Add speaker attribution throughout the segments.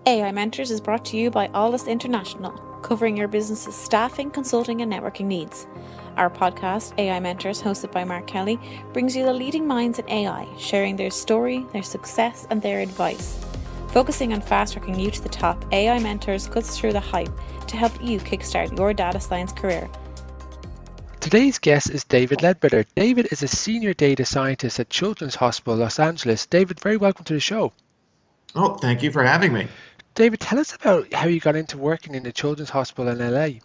Speaker 1: AI Mentors is brought to you by Alldus International, covering your business's staffing, consulting, and networking needs. Our podcast, AI Mentors, hosted by Mark Kelly, brings you the leading minds in AI, sharing their story, their success, and their advice. Focusing on fast-tracking you to the top, AI Mentors cuts through the hype to help you kickstart your data science career.
Speaker 2: Today's guest is David Ledbetter. David is a senior data scientist at Children's Hospital Los Angeles. David, very welcome to the show.
Speaker 3: Oh, thank you for having me.
Speaker 2: David, tell us about how you got into working in the Children's Hospital in LA.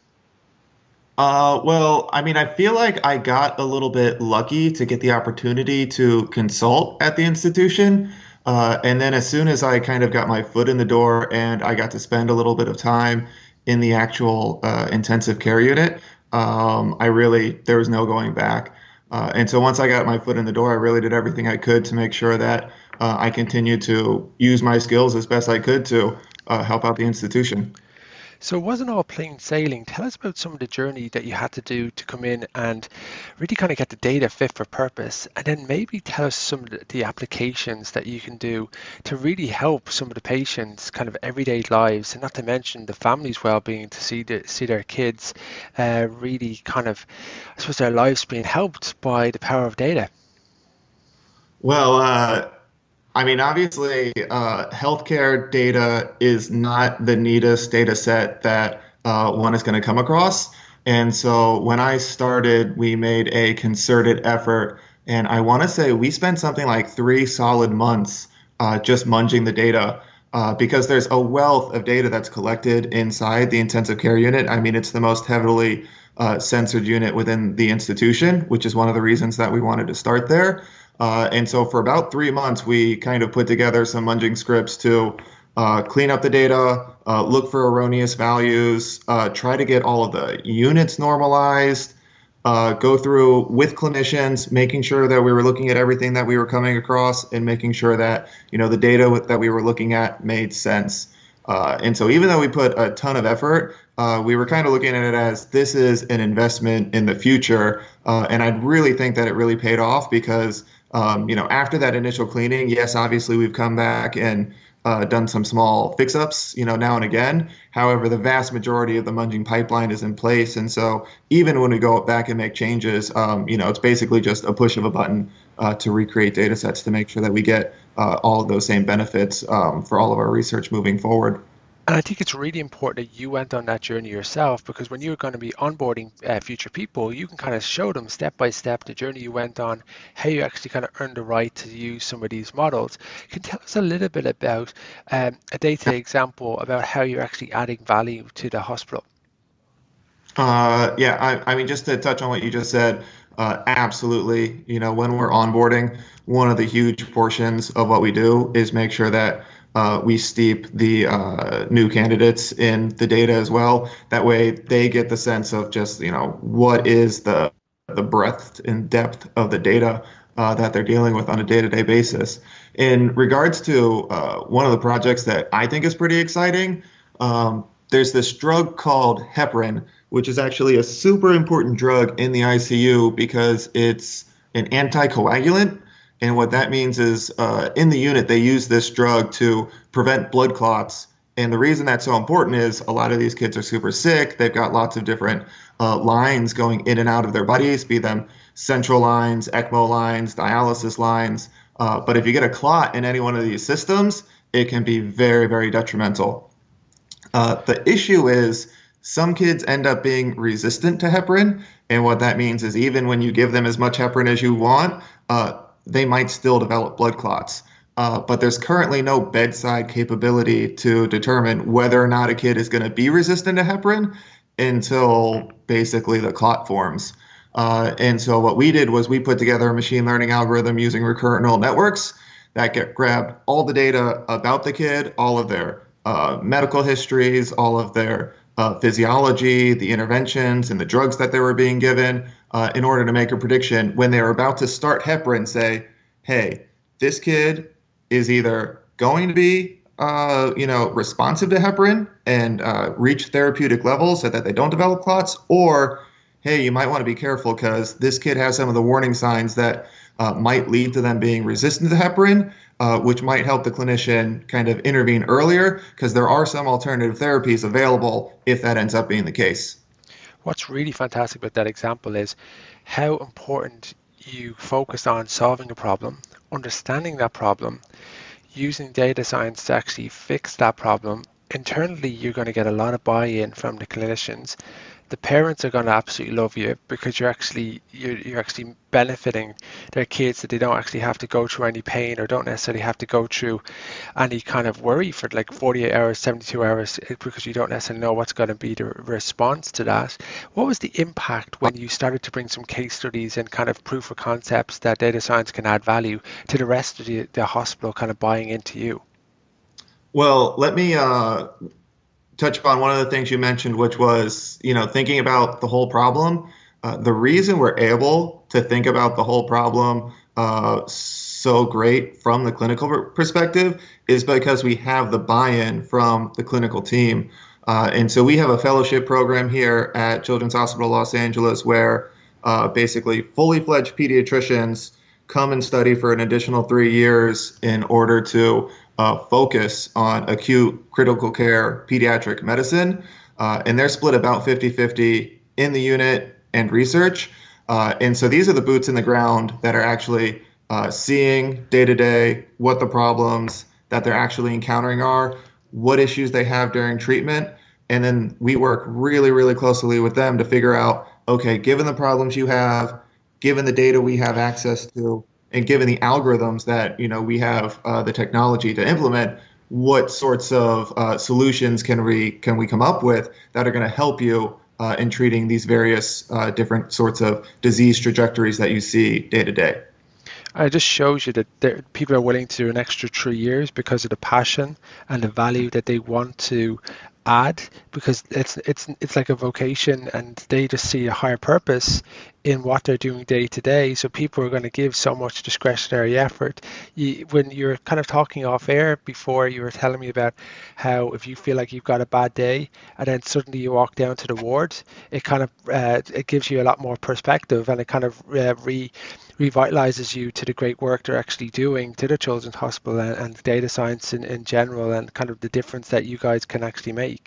Speaker 3: I feel like I got a little bit lucky to get the opportunity to consult at the institution. And then as soon as I kind of got my foot in the door and I got to spend a little bit of time in the actual intensive care unit, there was no going back. And so once I got my foot in the door, I really did everything I could to make sure that I continued to use my skills as best I could to help out the institution.
Speaker 2: So it wasn't all plain sailing. Tell us about some of the journey that you had to do to come in and really kind of get the data fit for purpose. And then maybe tell us some of the applications that you can do to really help some of the patients' kind of everyday lives, and not to mention the family's well-being, to see their kids really kind of, I suppose, their lives being helped by the power of data.
Speaker 3: Obviously, healthcare data is not the neatest data set that one is going to come across. And so when I started, we made a concerted effort. And I want to say we spent something like 3 solid months just munging the data because there's a wealth of data that's collected inside the intensive care unit. I mean, it's the most heavily censored unit within the institution, which is one of the reasons that we wanted to start there. And so for about 3 months, we kind of put together some munging scripts to clean up the data, look for erroneous values, try to get all of the units normalized, go through with clinicians, making sure that we were looking at everything that we were coming across and making sure that, the data that we were looking at made sense. And so even though we put a ton of effort, we were kind of looking at it as this is an investment in the future. And I really think that it really paid off because after that initial cleaning, yes, obviously we've come back and done some small fix-ups, now and again. However, the vast majority of the munging pipeline is in place. And so even when we go back and make changes, it's basically just a push of a button to recreate data sets to make sure that we get all of those same benefits for all of our research moving forward.
Speaker 2: And I think it's really important that you went on that journey yourself, because when you're going to be onboarding future people, you can kind of show them step by step the journey you went on, how you actually kind of earned the right to use some of these models. Can you tell us a little bit about a day-to-day example about how you're actually adding value to the hospital?
Speaker 3: Just to touch on what you just said, absolutely. When we're onboarding, one of the huge portions of what we do is make sure that we steep the new candidates in the data as well. That way they get the sense of just, what is the breadth and depth of the data that they're dealing with on a day-to-day basis. In regards to one of the projects that I think is pretty exciting, there's this drug called heparin, which is actually a super important drug in the ICU because it's an anticoagulant. And what that means is in the unit, they use this drug to prevent blood clots. And the reason that's so important is a lot of these kids are super sick. They've got lots of different lines going in and out of their bodies, be them central lines, ECMO lines, dialysis lines. But if you get a clot in any one of these systems, it can be very, very detrimental. The issue is some kids end up being resistant to heparin. And what that means is even when you give them as much heparin as you want, they might still develop blood clots. But there's currently no bedside capability to determine whether or not a kid is going to be resistant to heparin until basically the clot forms. And so what we did was we put together a machine learning algorithm using recurrent neural networks that grabbed all the data about the kid, all of their medical histories, all of their physiology, the interventions, and the drugs that they were being given in order to make a prediction when they were about to start heparin, say, hey, this kid is either going to be responsive to heparin and reach therapeutic levels so that they don't develop clots, or hey, you might want to be careful because this kid has some of the warning signs that might lead to them being resistant to heparin, which might help the clinician kind of intervene earlier, because there are some alternative therapies available if that ends up being the case.
Speaker 2: What's really fantastic about that example is how important you focus on solving a problem, understanding that problem, using data science to actually fix that problem. Internally, you're going to get a lot of buy-in from the clinicians. The parents are going to absolutely love you because you're actually benefiting their kids, that they don't actually have to go through any pain or don't necessarily have to go through any kind of worry for like 48 hours, 72 hours, because you don't necessarily know what's going to be the response to that. What was the impact when you started to bring some case studies and kind of proof of concepts that data science can add value to the rest of the hospital kind of buying into you?
Speaker 3: Well, let me touch upon one of the things you mentioned, which was, thinking about the whole problem. The reason we're able to think about the whole problem so great from the clinical perspective is because we have the buy-in from the clinical team. And so we have a fellowship program here at Children's Hospital Los Angeles where basically fully fledged pediatricians come and study for an additional 3 years in order to focus on acute critical care pediatric medicine. And they're split about 50-50 in the unit and research. And so these are the boots in the ground that are actually seeing day to day what the problems that they're actually encountering are, what issues they have during treatment. And then we work really, really closely with them to figure out, okay, given the problems you have, given the data we have access to, and given the algorithms that we have the technology to implement, what sorts of solutions can we come up with that are going to help you in treating these various different sorts of disease trajectories that you see day to day.
Speaker 2: It just shows you that people are willing to do an extra 3 years because of the passion and the value that they want to add, because it's like a vocation, and they just see a higher purpose in what they're doing day to day. So people are going to give so much discretionary effort. When you're kind of talking off air before, you were telling me about how if you feel like you've got a bad day and then suddenly you walk down to the ward, it kind of it gives you a lot more perspective, and it kind of revitalizes you to the great work they're actually doing to the Children's Hospital and data science in general, and kind of the difference that you guys can actually make.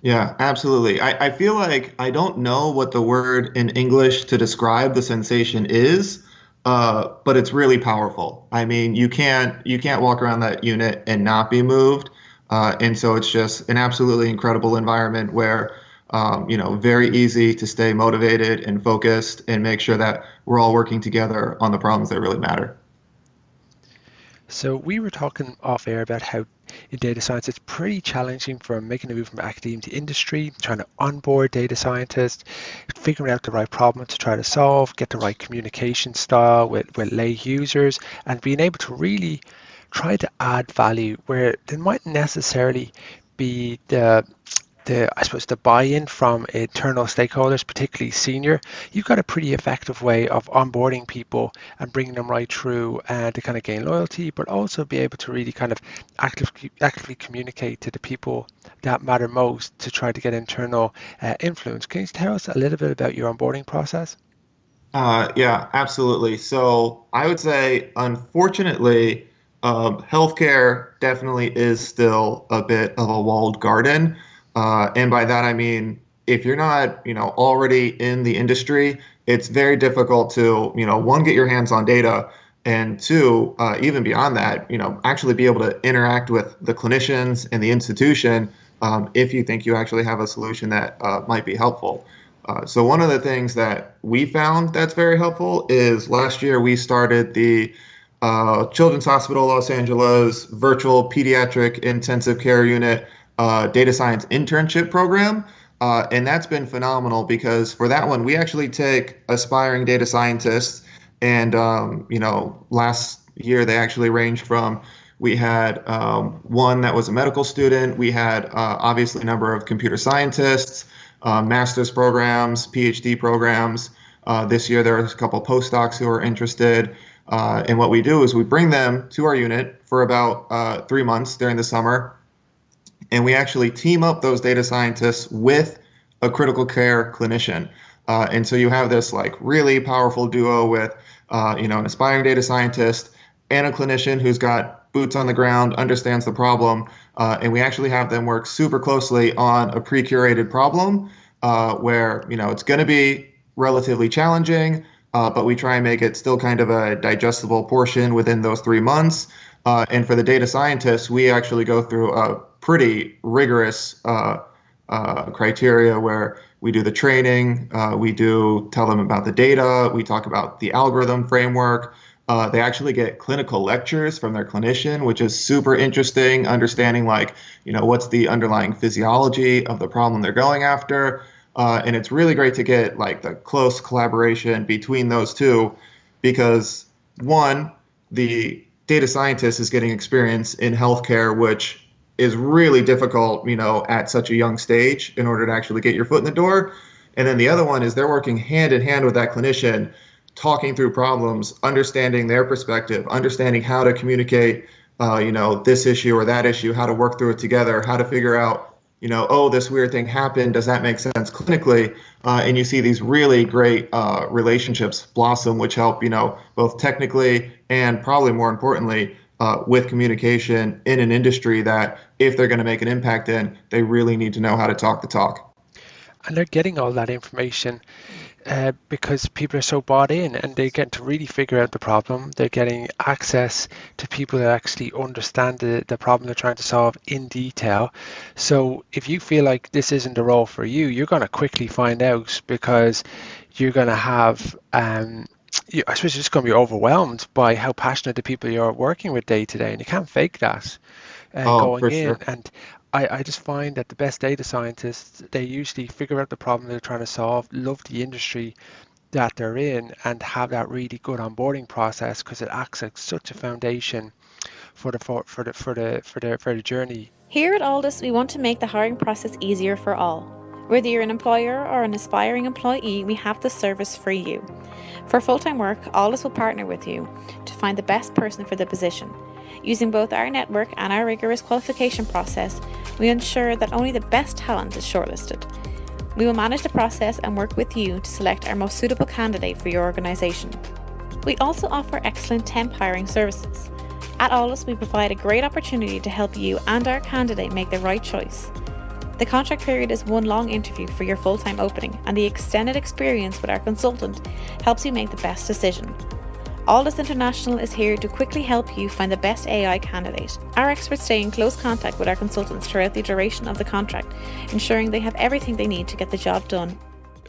Speaker 3: Yeah, absolutely. I feel like I don't know what the word in English to describe the sensation is, but it's really powerful. I mean, you can't walk around that unit and not be moved. And so it's just an absolutely incredible environment where, very easy to stay motivated and focused and make sure that we're all working together on the problems that really matter.
Speaker 2: So we were talking off air about how in data science it's pretty challenging for making a move from academia to industry, trying to onboard data scientists, figuring out the right problem to try to solve, get the right communication style with lay users, and being able to really try to add value where there might necessarily be the buy-in from internal stakeholders, particularly senior. You've got a pretty effective way of onboarding people and bringing them right through to kind of gain loyalty, but also be able to really kind of actively communicate to the people that matter most to try to get internal influence. Can you tell us a little bit about your onboarding process?
Speaker 3: Yeah, absolutely. So I would say, unfortunately, healthcare definitely is still a bit of a walled garden. And by that, I mean, if you're not, already in the industry, it's very difficult to, one, get your hands on data, and two, even beyond that, actually be able to interact with the clinicians and the institution if you think you actually have a solution that might be helpful. So one of the things that we found that's very helpful is last year we started the Children's Hospital Los Angeles virtual pediatric intensive care unit data science internship program. And that's been phenomenal because for that one, we actually take aspiring data scientists. And, last year they actually ranged from, we had one that was a medical student. We had obviously a number of computer scientists, master's programs, PhD programs. This year there was a couple postdocs who are interested. And what we do is we bring them to our unit for about 3 months during the summer. And we actually team up those data scientists with a critical care clinician. And so you have this like really powerful duo with, an aspiring data scientist and a clinician who's got boots on the ground, understands the problem. And we actually have them work super closely on a pre-curated problem where, it's going to be relatively challenging, but we try and make it still kind of a digestible portion within those 3 months. And for the data scientists, we actually go through a pretty rigorous criteria where we do the training, we do tell them about the data, we talk about the algorithm framework. They actually get clinical lectures from their clinician, which is super interesting, understanding what's the underlying physiology of the problem they're going after. And it's really great to get the close collaboration between those two because one, the data scientist is getting experience in healthcare, which is really difficult, at such a young stage in order to actually get your foot in the door. And then the other one is they're working hand in hand with that clinician, talking through problems, understanding their perspective, understanding how to communicate, this issue or that issue, how to work through it together, how to figure out, this weird thing happened. Does that make sense clinically? And you see these really great relationships blossom, which help, both technically and probably more importantly, with communication in an industry that if they're going to make an impact in, they really need to know how to talk the talk.
Speaker 2: And they're getting all that information because people are so bought in and they get to really figure out the problem. They're getting access to people that actually understand the problem they're trying to solve in detail. So if you feel like this isn't the role for you, you're going to quickly find out because you're going to have I suppose you're just going to be overwhelmed by how passionate the people you're working with day to day, and you can't fake that going in.
Speaker 3: Sure.
Speaker 2: And I just find that the best data scientists, they usually figure out the problem they're trying to solve, love the industry that they're in, and have that really good onboarding process because it acts like such a foundation for the journey.
Speaker 1: Here at Alldus, we want to make the hiring process easier for all. Whether you're an employer or an aspiring employee, we have the service for you. For full-time work, Alldus will partner with you to find the best person for the position. Using both our network and our rigorous qualification process, we ensure that only the best talent is shortlisted. We will manage the process and work with you to select our most suitable candidate for your organisation. We also offer excellent temp hiring services. At Alldus, we provide a great opportunity to help you and our candidate make the right choice. The contract period is one long interview for your full-time opening, and the extended experience with our consultant helps you make the best decision. Alldus International is here to quickly help you find the best AI candidate. Our experts stay in close contact with our consultants throughout the duration of the contract, ensuring they have everything they need to get the job done.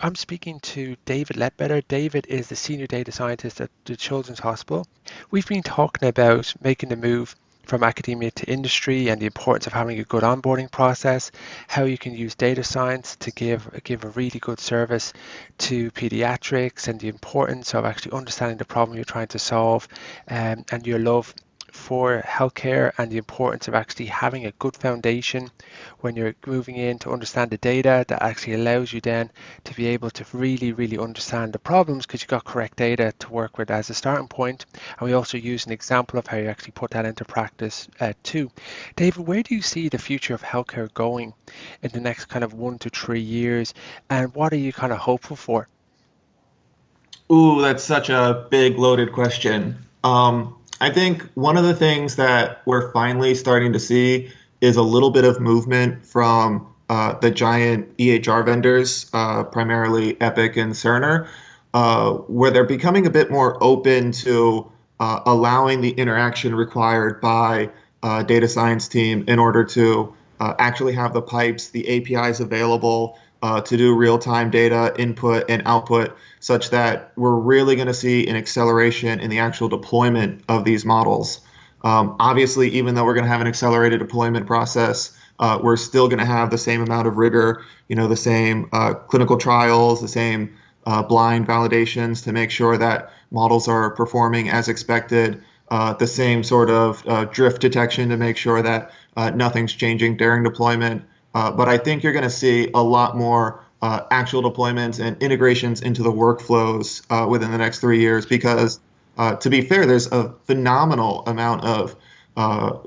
Speaker 2: I'm speaking to David Ledbetter. David is the Senior Data Scientist at the Children's Hospital. We've been talking about making the move from academia to industry and the importance of having a good onboarding process, how you can use data science to give a really good service to pediatrics, and the importance of actually understanding the problem you're trying to solve, and your love for healthcare, and the importance of actually having a good foundation when you're moving in to understand the data that actually allows you then to be able to really understand the problems because you've got correct data to work with as a starting point. And we also use an example of how you actually put that into practice too. David, where do you see the future of healthcare going in the next kind of 1 to 3 years, and what are you kind of hopeful for?
Speaker 3: Ooh, that's such a big loaded question. I think one of the things that we're finally starting to see is a little bit of movement from the giant EHR vendors, primarily Epic and Cerner, where they're becoming a bit more open to allowing the interaction required by a data science team in order to actually have the pipes, the APIs available to do real-time data input and output, such that we're really going to see an acceleration in the actual deployment of these models. Obviously, even though we're going to have an accelerated deployment process, we're still going to have the same amount of rigor, the same clinical trials, the same blind validations to make sure that models are performing as expected, the same sort of drift detection to make sure that nothing's changing during deployment. But I think you're going to see a lot more actual deployments and integrations into the workflows within the next 3 years because, to be fair, there's a phenomenal amount of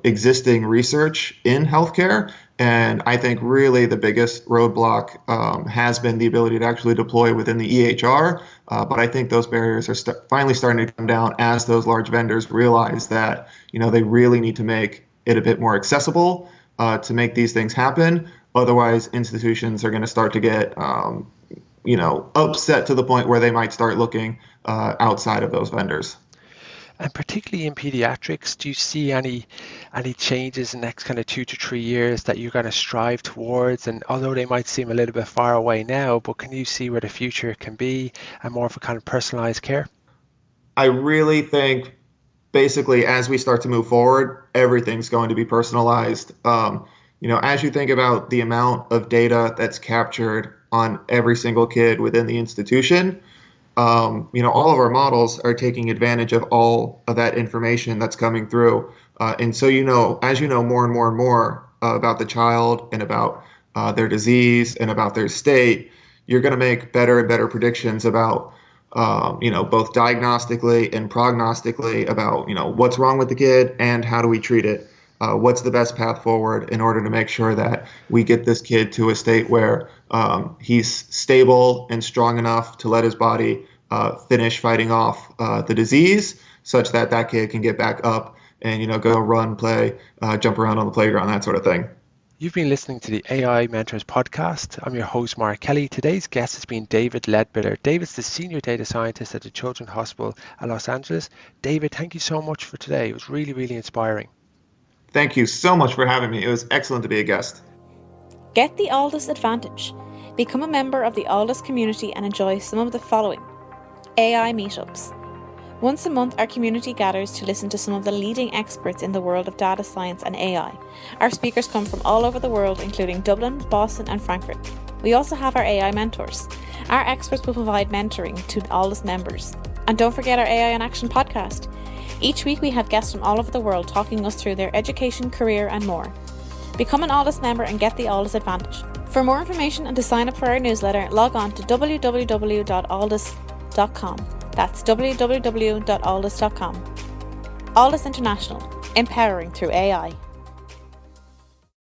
Speaker 3: existing research in healthcare, And I think really the biggest roadblock has been the ability to actually deploy within the EHR. But I think those barriers are finally starting to come down as those large vendors realize that, they really need to make it a bit more accessible to make these things happen. Otherwise, institutions are going to start to get, upset to the point where they might start looking outside of those vendors.
Speaker 2: And particularly in pediatrics, do you see any changes in the next kind of 2 to 3 years that you're going to strive towards? And although they might seem a little bit far away now, but can you see where the future can be and more of a kind of personalized care?
Speaker 3: I really think basically as we start to move forward, everything's going to be personalized. As you think about the amount of data that's captured on every single kid within the institution, all of our models are taking advantage of all of that information that's coming through. And so, as you know more and more and more about the child and about their disease and about their state, you're going to make better and better predictions about, both diagnostically and prognostically about, what's wrong with the kid and how do we treat it. What's the best path forward in order to make sure that we get this kid to a state where he's stable and strong enough to let his body finish fighting off the disease, such that that kid can get back up and go run, play, jump around on the playground, that sort of thing.
Speaker 2: You've been listening to the AI Mentors podcast. I'm your host, Mark Kelly. Today's guest has been David Ledbetter. David's the Senior Data Scientist at the Children's Hospital at Los Angeles. David, thank you so much for today. It was really, really inspiring.
Speaker 3: Thank you so much for having me. It was excellent to be a guest.
Speaker 1: Get the Alldus advantage. Become a member of the Alldus community and enjoy some of the following. AI meetups. Once a month, our community gathers to listen to some of the leading experts in the world of data science and AI. Our speakers come from all over the world, including Dublin, Boston and Frankfurt. We also have our AI mentors. Our experts will provide mentoring to Alldus members. And don't forget our AI in Action podcast. Each week we have guests from all over the world talking us through their education, career and more. Become an Alldus member and get the Alldus advantage. For more information and to sign up for our newsletter, log on to www.alldus.com. That's www.alldus.com. Alldus International, empowering through AI.